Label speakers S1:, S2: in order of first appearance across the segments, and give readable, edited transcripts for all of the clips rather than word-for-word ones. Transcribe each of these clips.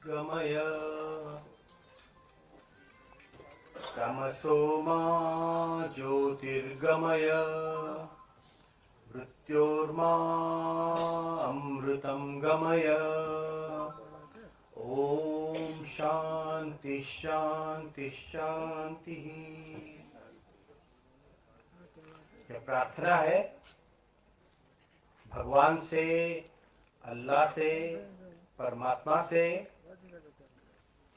S1: गमय तमसो मा ज्योतिर्गमय मृत्योर्मा अमृतं गमय। ओम शांति शांति शांति। यह प्रार्थना है भगवान से, अल्लाह से, परमात्मा से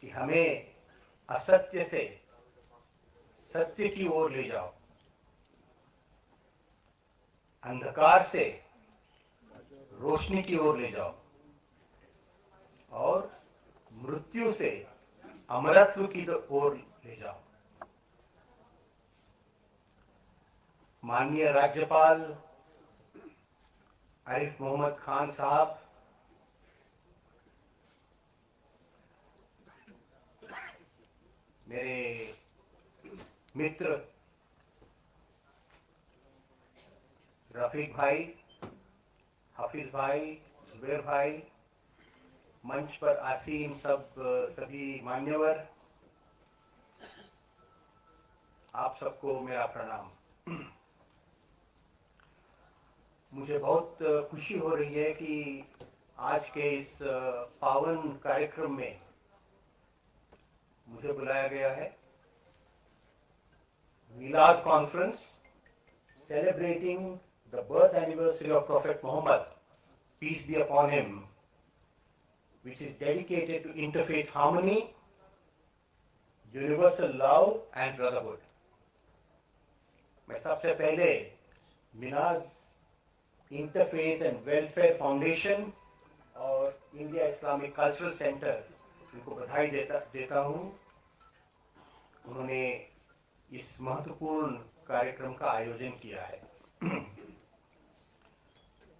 S1: कि हमें असत्य से सत्य की ओर ले जाओ, अंधकार से रोशनी की ओर ले जाओ और मृत्यु से अमरत्व की ओर ले जाओ। माननीय राज्यपाल आरिफ मोहम्मद खान साहब, मेरे मित्र रफीक भाई, हाफिज भाई, जुबैर भाई, मंच पर आसीन सभी मान्यवर, आप सबको मेरा प्रणाम। मुझे बहुत खुशी हो रही है कि आज के इस पावन कार्यक्रम में मुझे बुलाया गया है। मिलाद conference celebrating the birth anniversary of Prophet Muhammad, peace be upon him, which is dedicated to interfaith harmony, universal love and brotherhood. मैं सबसे पहले Minaj interfaith and welfare foundation और इंडिया इस्लामिक कल्चरल सेंटर इनको बधाई देता हूँ। उन्होंने इस महत्वपूर्ण कार्यक्रम का आयोजन किया है।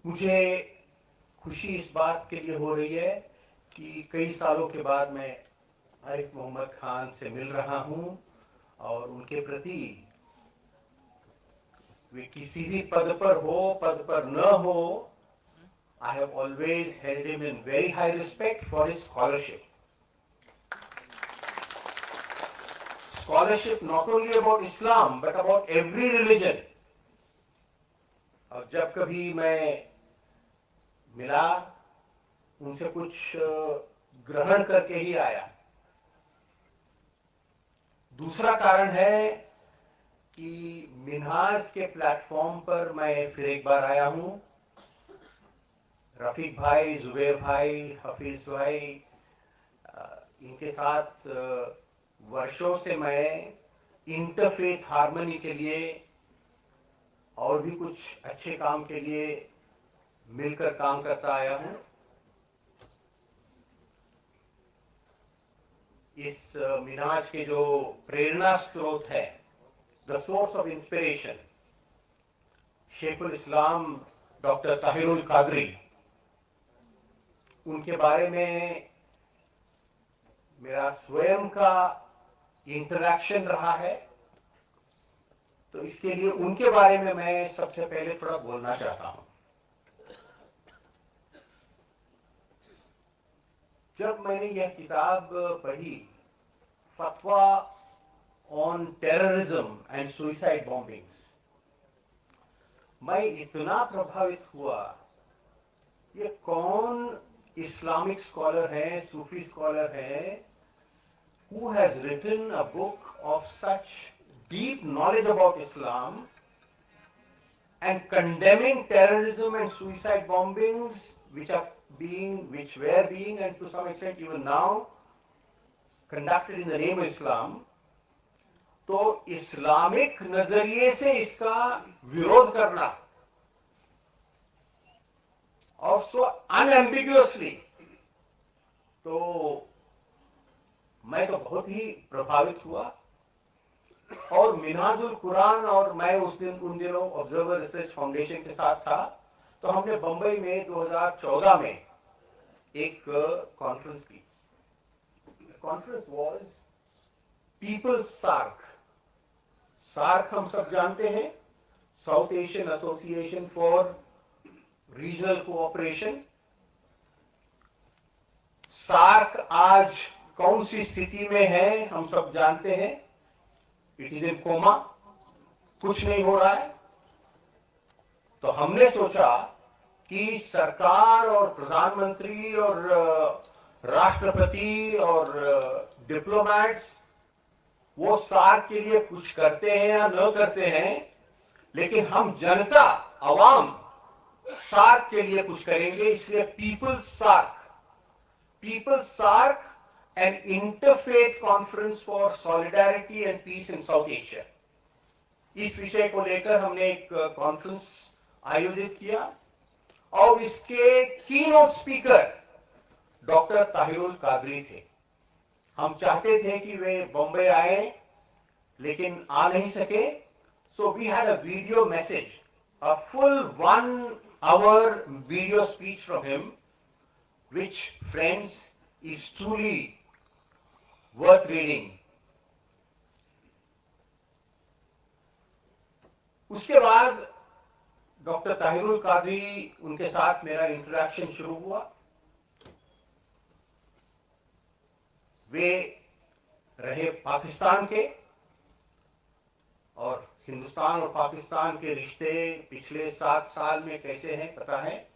S1: मुझे खुशी इस बात के लिए हो रही है कि कई सालों के बाद मैं आरिफ मोहम्मद खान से मिल रहा हूं और उनके प्रति वे किसी भी पद पर हो, पद पर न हो, I have always held him in very high respect for his scholarship. Scholarship not only about Islam but about every religion. और जब कभी मैं मिला उनसे कुछ ग्रहण करके ही आया। दूसरा कारण है कि मिन्हाज के प्लेटफॉर्म पर मैं फिर एक बार आया हूं। रफीक भाई, जुबैर भाई, हफीज भाई, इनके साथ वर्षों से मैं इंटरफेथ हार्मनी के लिए और भी कुछ अच्छे काम के लिए मिलकर काम करता आया हूं। इस मिनाज के जो प्रेरणा स्रोत है, द सोर्स ऑफ इंस्पिरेशन, शेखुल इस्लाम डॉक्टर ताहिरुल कादरी, उनके बारे में मेरा स्वयं का इंटरैक्शन रहा है, तो इसके लिए उनके बारे में मैं सबसे पहले थोड़ा बोलना चाहता हूं। जब मैंने यह किताब पढ़ी, फतवा on terrorism and suicide bombings, मैं इतना प्रभावित हुआ। ये कौन इस्लामिक स्कॉलर है, सूफी स्कॉलर है, who has written a book of such deep knowledge about Islam and condemning terrorism and suicide bombings which were being and to some extent even now conducted in the name of Islam, तो Islamic नजरिए से इसका विरोध करना और सो अनएम्बिग्युअसली, तो मैं तो बहुत ही प्रभावित हुआ। और मिन्हाजुल कुरान और मैं उन दिनों ऑब्जर्वर रिसर्च फाउंडेशन के साथ था, तो हमने बंबई में 2014 में एक कॉन्फ्रेंस की। Conference was people's SAARC. SAARC हम सब जानते हैं, South Asian association for regional cooperation. SAARC आज कौन सी स्थिति में है हम सब जानते हैं। इट इज इन कोमा, कुछ नहीं हो रहा है। तो हमने सोचा कि सरकार और प्रधानमंत्री और राष्ट्रपति और डिप्लोमैट्स वो सार्क के लिए कुछ करते हैं या न करते हैं, लेकिन हम जनता, आवाम सार्क के लिए कुछ करेंगे। इसलिए people's SAARC an interfaith conference for solidarity and peace in South Asia, इस विषय को लेकर हमने एक कॉन्फ्रेंस आयोजित किया और इसके keynote speaker doctor Tahirul Qadri थे। हम चाहते थे कि वे बॉम्बे आए, लेकिन आ नहीं सके। So we had a video message, a full 1 hour video speech from him, which, friends, is truly worth reading. उसके बाद डॉक्टर ताहिरुल कादरी, उनके साथ मेरा इंटरेक्शन शुरू हुआ। वे रहे पाकिस्तान के, और हिंदुस्तान और पाकिस्तान के रिश्ते पिछले 7 साल में कैसे हैं पता है।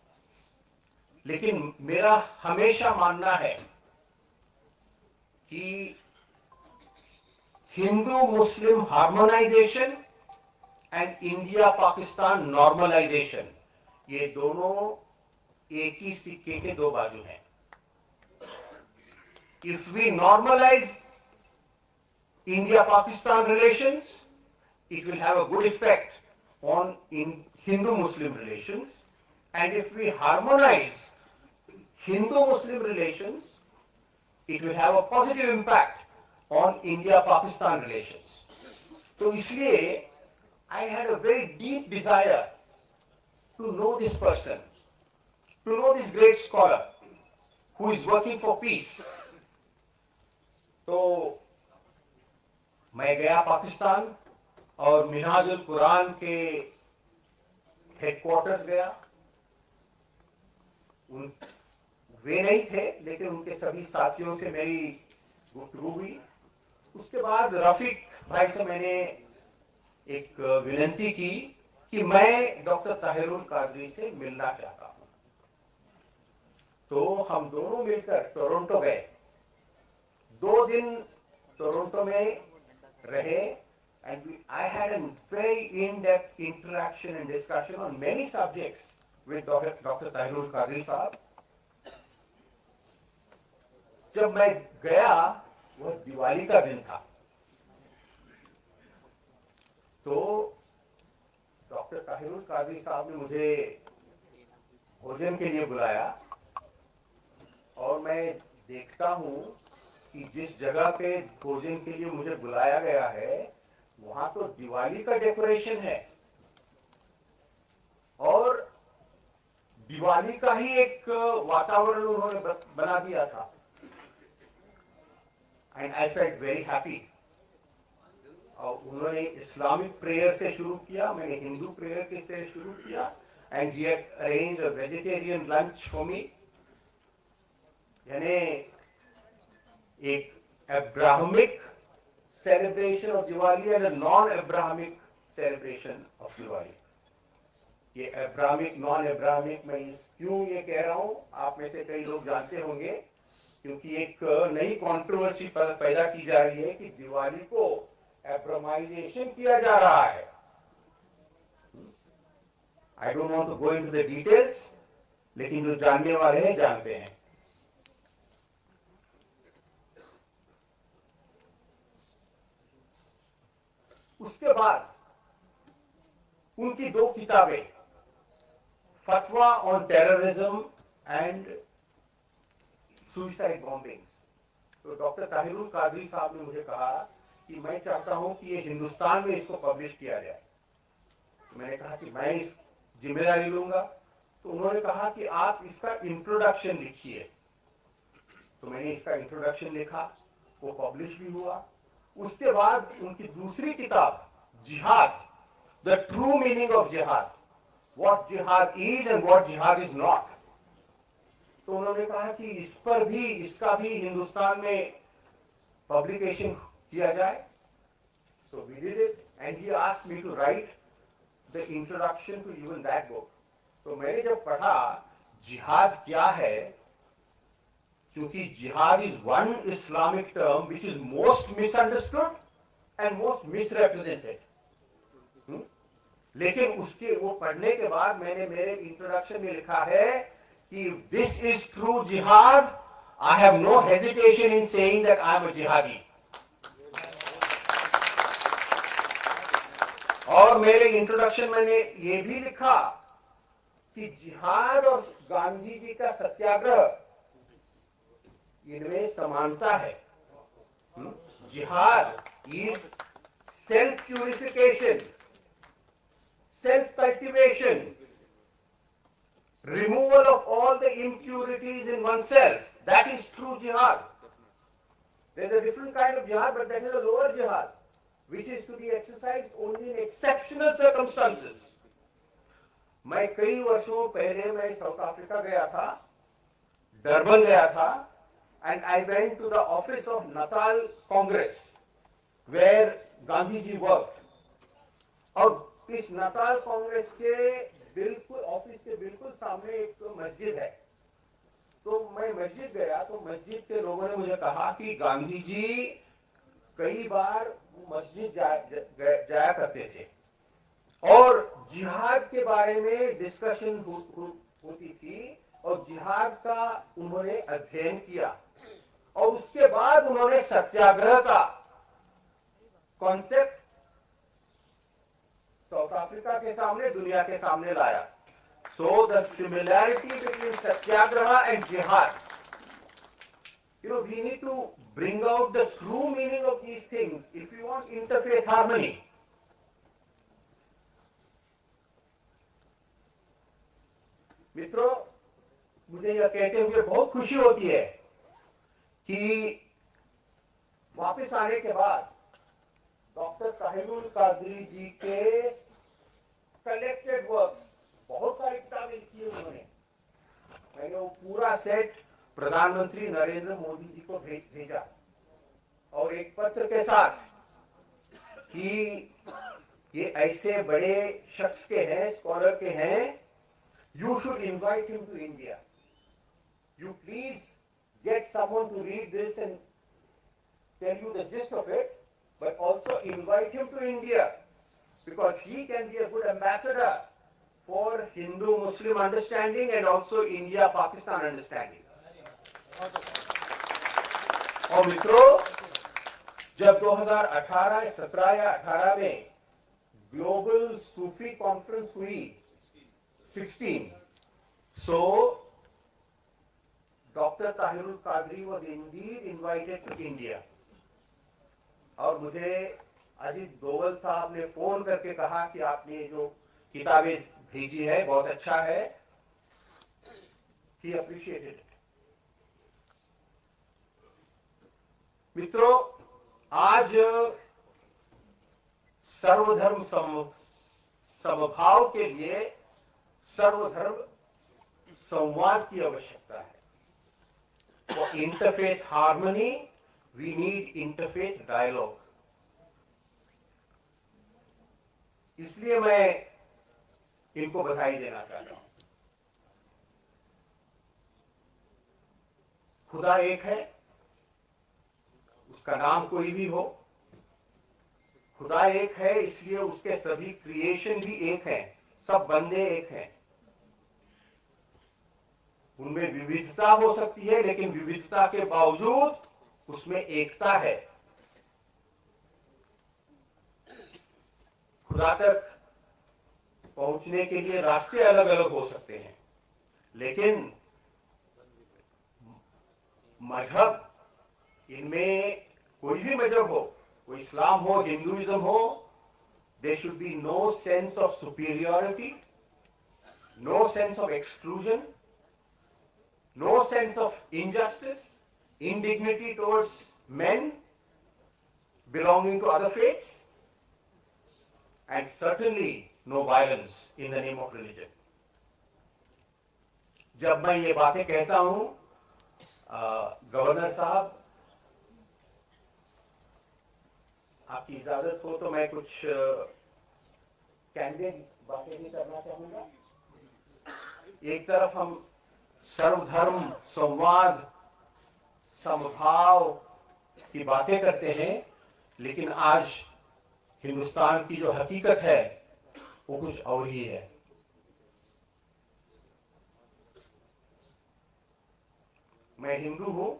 S1: लेकिन मेरा हमेशा मानना है कि Hindu Muslim harmonisation and India Pakistan normalisation, ये दोनों एक ही सिक्के के दो बाजू हैं। If we normalise India Pakistan relations, it will have a good effect on Hindu-Muslim relations, and if we harmonize Hindu-Muslim relations, it will have a positive impact on India-Pakistan relations. तो इसलिए I had a very deep desire to know this person, to know this great scholar who is working for peace. तो मैं गया पाकिस्तान और मिन्हाजुल कुरान के headquarters गया। वे नहीं थे, लेकिन उनके सभी साथियों से मेरी गुफ्तगू हुई। उसके बाद रफीक भाई से मैंने एक विनती की कि मैं डॉक्टर ताहिरुल कादरी से मिलना चाहता हूं। तो हम दोनों मिलकर टोरंटो गए। 2 दिन टोरंटो में रहे, and I had a very in-depth interaction and discussion on many subjects with Dr. Tahirul Qadri साहब। जब मैं गया, वह दिवाली का दिन था। तो डॉक्टर ताहिरुल कादरी साहब ने मुझे भोजन के लिए बुलाया, और मैं देखता हूं कि जिस जगह पे भोजन के लिए मुझे बुलाया गया है, वहां तो दिवाली का डेकोरेशन है, और दिवाली का ही एक वातावरण उन्होंने बना दिया था। And I felt very happy. और उन्होंने इस्लामिक प्रेयर से शुरू किया, मैंने हिंदू प्रेयर से शुरू किया, and he had arranged a vegetarian lunch for me. यानी एक Abrahamic celebration of Diwali and a non-Abrahamic celebration of Diwali. ये Abrahamic, non-Abrahamic, मैं क्यों ये कह रहा हूँ, आप में से कई लोग जानते होंगे, क्योंकि एक नई कंट्रोवर्सी पैदा की जा रही है कि दिवाली को एब्रामाइजेशन किया जा रहा है। I don't want to go into the details, लेकिन जो जानने वाले हैं जानते हैं। उसके बाद उनकी 2 किताबें, फतवा on terrorism and suicide bombings. तो डॉक्टर ताहिरुल कादरी साहब ने मुझे कहा कि मैं चाहता हूं कि ये हिंदुस्तान में इसको पब्लिश किया जाए। तो मैंने कहा कि मैं इस जिम्मेदारी लूंगा। तो उन्होंने कहा कि आप इसका इंट्रोडक्शन लिखिए। तो मैंने इसका इंट्रोडक्शन लिखा, वो पब्लिश भी हुआ। उसके बाद उनकी दूसरी किताब, जिहाद, द ट्रू मीनिंग ऑफ जिहाद, व्हाट जिहाद इज एंड व्हाट जिहाद इज नॉट, तो उन्होंने कहा कि इस पर भी, इसका भी हिंदुस्तान में पब्लिकेशन किया जाए. So we did it, and he asked me to write the introduction to even that book. तो मैंने जब पढ़ा जिहाद क्या है, क्योंकि जिहाद is one Islamic term which is most misunderstood and most misrepresented. लेकिन उसके वो पढ़ने के बाद मैंने मेरे इंट्रोडक्शन में लिखा है कि this is true jihad. I have no hesitation in saying that I am a jihadi. और मेरे इंट्रोडक्शन में मैंने ये भी लिखा कि जिहाद और गांधी जी का सत्याग्रह इनमें समानता है. जिहाद is self purification, self-cultivation, removal of all the impurities in oneself. That is true jihad. There is a different kind of jihad, but that is a lower jihad, which is to be exercised only in exceptional circumstances. मैं कई वर्षों पहले मैं south Africa गया था, Durban गया था, and I went to the office of Natal Congress, where Gandhi ji worked. और इस नताल कांग्रेस के बिल्कुल ऑफिस के बिल्कुल सामने एक मस्जिद है. तो मैं मस्जिद गया तो मस्जिद के लोगों ने मुझे कहा कि गांधी जी कई बार मस्जिद जाया करते थे और जिहाद के बारे में डिस्कशन होती थी और जिहाद का उन्होंने अध्ययन किया और उसके बाद उन्होंने सत्याग्रह का कॉन्सेप्ट साउथ अफ्रीका के सामने, दुनिया के सामने लाया. So the similarity between satyagraha and jihad, we need to bring out the true meaning of these things if we want interfaith harmony. मित्रों, मुझे यह कहते हुए बहुत खुशी होती है कि वापस आने के बाद डॉक्टर ताहिरुल कादरी जी के कलेक्टेड वर्क्स, बहुत सारी किताबें लिखी है उन्होंने. मैंने वो पूरा सेट प्रधानमंत्री नरेंद्र मोदी जी को भेजा और एक पत्र के साथ कि ये ऐसे बड़े शख्स के हैं, स्कॉलर के हैं, you should invite him to India. You please get someone to read this and tell you the gist of it, but also invite him to India because he can be a good ambassador for Hindu-Muslim understanding and also India-Pakistan understanding. और मित्रों, जब 2018, 17 या 18 में global सूफी conference हुई 16, so Dr. Tahirul Qadri was indeed invited to India. और मुझे अजीत डोवल साहब ने फोन करके कहा कि आपने जो किताबें भेजी है बहुत अच्छा है. He appreciated it. मित्रों, आज सर्वधर्म समभाव के लिए सर्वधर्म संवाद की आवश्यकता है. For interfaith harmony, we need interfaith dialogue. इसलिए मैं इनको बधाई देना चाहता हूं. खुदा एक है, उसका नाम कोई भी हो. खुदा एक है इसलिए उसके सभी क्रिएशन भी एक हैं, सब बंदे एक हैं. उनमें विविधता हो सकती है लेकिन विविधता के बावजूद उसमें एकता है. खुदा तक पहुंचने के लिए रास्ते अलग अलग हो सकते हैं लेकिन मजहब, इनमें कोई भी मजहब हो, कोई इस्लाम हो, हिंदुइज्म हो, there should be no sense of superiority, no sense of exclusion, no sense of injustice, indignity towards men belonging to other faiths, and certainly no violence in the name of religion. जब मैं ये बातें कहता हूं, governor साहब, आपकी इजाजत हो तो मैं कुछ कैंडिडेट बातें भी करना चाहूंगा। एक तरफ हम सर्वधर्म संवाद समभाव की बातें करते हैं, लेकिन आज हिंदुस्तान की जो हकीकत है वो कुछ और ही है। मैं हिंदू हूं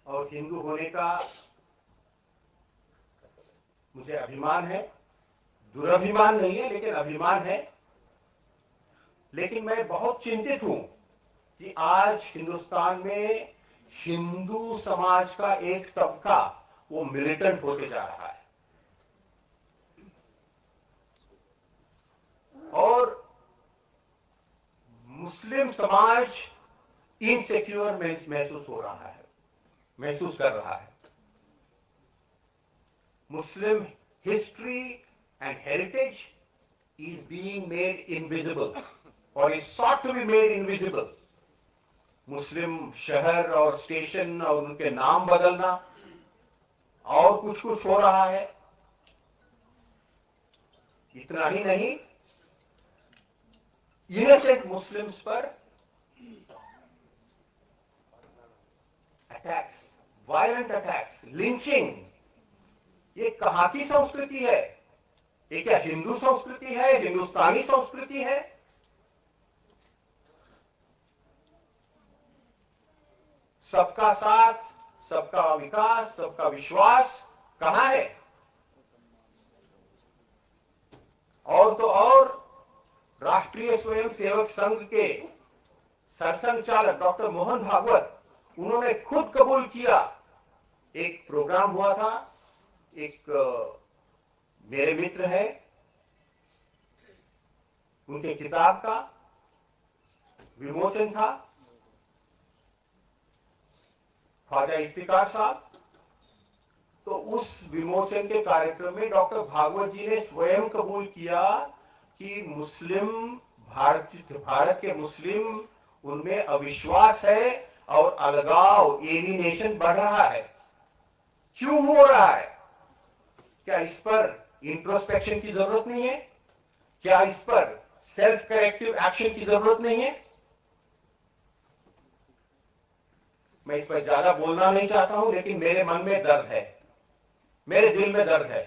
S1: और हिंदू होने का मुझे अभिमान है, दुराभिमान नहीं है लेकिन अभिमान है। लेकिन मैं बहुत चिंतित हूं कि आज हिंदुस्तान में हिंदू समाज का एक तबका वो मिलिटेंट होते जा रहा है और मुस्लिम समाज इनसिक्योर महसूस हो रहा है, महसूस कर रहा है। Muslim history and heritage is being made invisible or is sought to be made invisible. मुस्लिम शहर और स्टेशन और उनके नाम बदलना और कुछ कुछ हो रहा है। इतना ही नहीं, इनोसेंट मुस्लिम्स पर अटैक्स, वायलेंट अटैक्स, लिंचिंग, ये कहां की संस्कृति है? ये क्या हिंदू संस्कृति है, हिंदुस्तानी संस्कृति है? सबका साथ, सबका विकास, सबका विश्वास कहां है? और तो और राष्ट्रीय स्वयंसेवक संघ के सरसंघचालक डॉक्टर मोहन भागवत, उन्होंने खुद कबूल किया। एक प्रोग्राम हुआ था, एक मेरे मित्र है, उनके किताब का विमोचन था, ख्वाजा इफ्तिकार साहब। तो उस विमोचन के कार्यक्रम में डॉक्टर भागवत जी ने स्वयं कबूल किया कि मुस्लिम भारत के मुस्लिम, उनमें अविश्वास है और अलगाव, एलिनेशन बढ़ रहा है। क्यों हो रहा है? क्या इस पर इंट्रोस्पेक्शन की जरूरत नहीं है? क्या इस पर सेल्फ करेक्टिव एक्शन की जरूरत नहीं है? मैं इस पर ज्यादा बोलना नहीं चाहता हूं, लेकिन मेरे मन में दर्द है, मेरे दिल में दर्द है।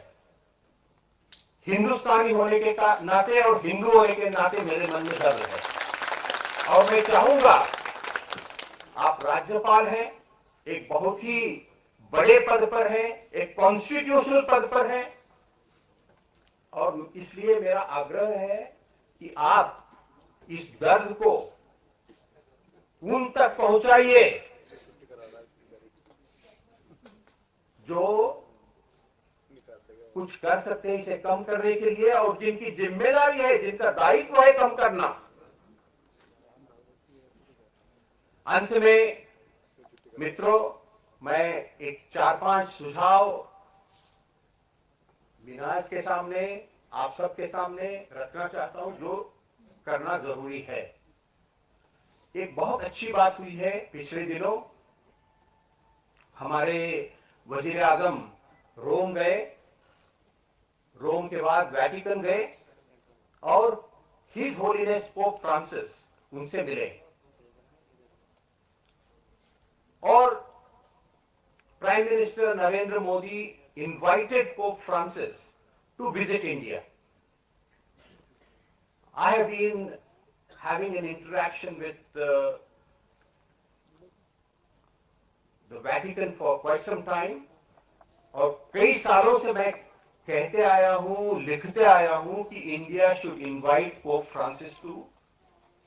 S1: हिंदुस्तानी होने के नाते और हिंदू होने के नाते मेरे मन में दर्द है। और मैं चाहूंगा, आप राज्यपाल हैं, एक बहुत ही बड़े पद पर हैं, एक कॉन्स्टिट्यूशनल पद पर हैं, और इसलिए मेरा आग्रह है कि आप इस दर्द को उन तक पहुंचाइए जो कुछ कर सकते हैं इसे कम करने के लिए, और जिनकी जिम्मेदारी है, जिनका दायित्व है कम करना। अंत में मित्रों, मैं एक 4-5 सुझाव विनाश के सामने, आप सबके सामने रखना चाहता हूं, जो करना जरूरी है। एक बहुत अच्छी बात हुई है पिछले दिनों, हमारे वजीर आजम रोम गए, रोम के बाद वेटिकन गए और हिज होलीनेस पोप फ्रांसिस उनसे मिले, और prime minister Narendra Modi invited Pope Francis to visit India. I have been having an interaction with the Vatican for quite some time, और कई सालों से मैं कहते आया हूं, लिखते आया हूं कि India should invite Pope Francis to,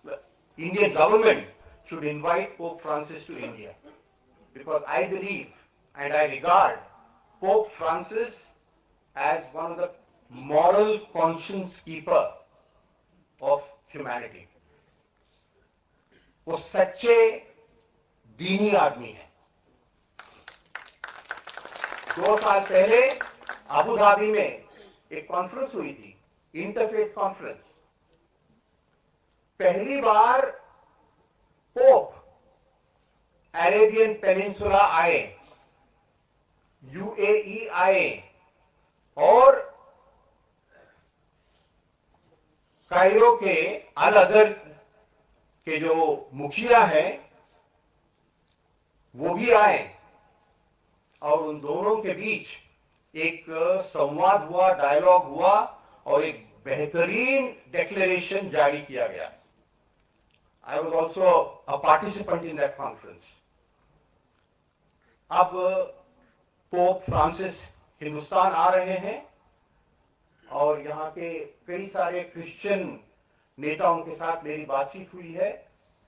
S1: the Indian government should invite Pope Francis to India, because I believe and I regard Pope Francis as one of the moral conscience keeper of humanity. वो सच्चे दीनी आदमी है। 2 साल पहले Abu Dhabi में एक conference हुई थी, इंटरफेथ कॉन्फ्रेंस, पहली बार पोप अरेबियन पेनिनसुला आए, यूएई आए और कायरो के अल अजहर के जो मुखिया हैं वो भी आए और उन दोनों के बीच एक संवाद हुआ, डायलॉग हुआ और एक बेहतरीन डिक्लेरेशन जारी किया गया। I was also a participant in that conference. अब पोप फ्रांसिस हिंदुस्तान आ रहे हैं और यहाँ के कई सारे क्रिश्चियन नेताओं के साथ मेरी बातचीत हुई है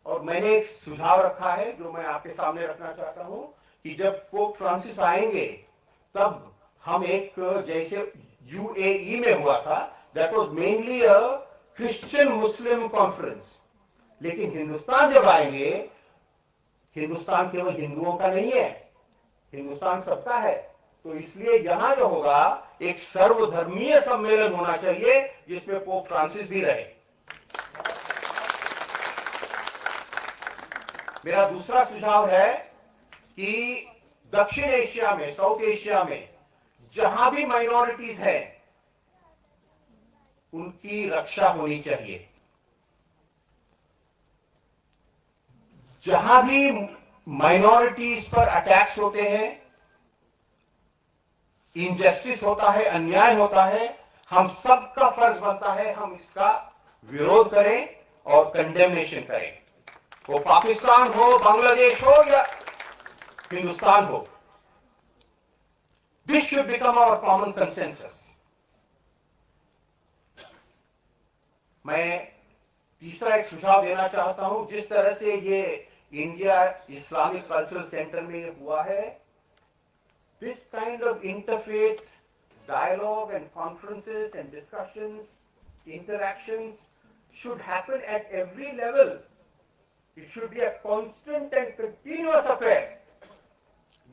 S1: और मैंने एक सुझाव रखा है जो मैं आपके सामने रखना चाहता हूं कि जब पोप फ्रांसिस आएंगे तब हम एक, जैसे यूएई में हुआ था, that was mainly a Christian Muslim conference, लेकिन हिंदुस्तान जब आएंगे, हिंदुस्तान केवल हिंदुओं का नहीं है, हिंदुस्तान सबका है। तो इसलिए यहां जो होगा एक सर्वधर्मीय सम्मेलन होना चाहिए जिसमें पोप फ्रांसिस भी रहे। मेरा दूसरा सुझाव है कि दक्षिण एशिया में, साउथ एशिया में जहां भी माइनॉरिटीज हैं उनकी रक्षा होनी चाहिए। जहां भी माइनॉरिटीज पर अटैक्स होते हैं, इनजस्टिस होता है, अन्याय होता है, हम सबका फर्ज बनता है हम इसका विरोध करें और कंडेमनेशन करें। वो पाकिस्तान हो, बांग्लादेश हो या हिंदुस्तान हो, this should become our common consensus. मैं तीसरा एक सुझाव देना चाहता हूं, जिस तरह से ये इंडिया इस्लामिक कल्चरल सेंटर में हुआ है, this kind of interfaith dialogue and conferences and discussions, interactions should happen at every level. It should be a constant and continuous affair.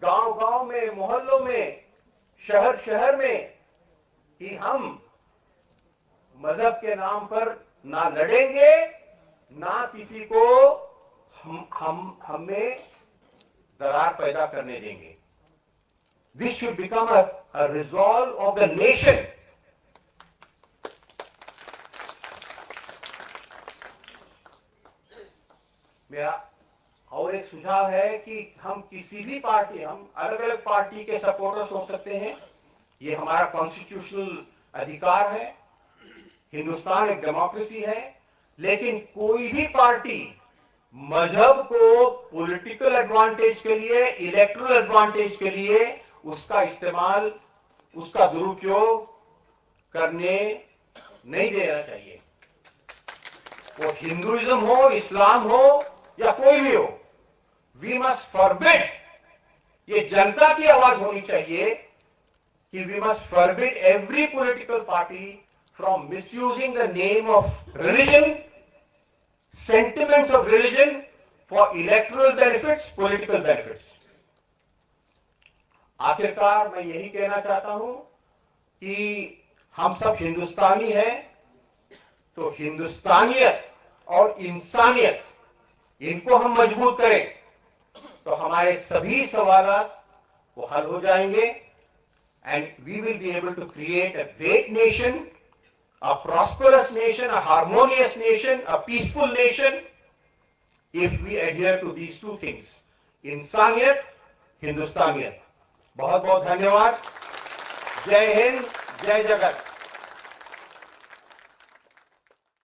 S1: गांव-गांव में, मोहल्लों में, शहर-शहर में कि हम मजहब के नाम पर ना लड़ेंगे, ना किसी को हमें दरार पैदा करने देंगे। This should become a resolve of the nation. मेरा और एक सुझाव है कि हम किसी भी पार्टी, हम अलग अलग पार्टी के सपोर्टर्स हो सकते हैं, ये हमारा कॉन्स्टिट्यूशनल अधिकार है, हिंदुस्तान एक डेमोक्रेसी है, लेकिन कोई भी पार्टी मजहब को पॉलिटिकल एडवांटेज के लिए, इलेक्टोरल एडवांटेज के लिए उसका इस्तेमाल, उसका दुरुपयोग करने नहीं देना चाहिए। वो हिंदुइज्म हो, इस्लाम हो या कोई भी हो, वी मस्ट फॉरबिड, ये जनता की आवाज होनी चाहिए कि we must forbid every political party from misusing the name of religion, sentiments of religion for electoral benefits, political benefits. आखिरकार मैं यही कहना चाहता हूं कि हम सब हिंदुस्तानी हैं, तो हिंदुस्तानियत और इंसानियत इनको हम मजबूत करें तो हमारे सभी सवालात वो हल हो जाएंगे and we will be able to create a great nation, a prosperous nation, a harmonious nation, a peaceful nation, if we adhere to these two things, इंसानियत, हिंदुस्तानियत। बहुत बहुत धन्यवाद। जय हिंद, जय जगत।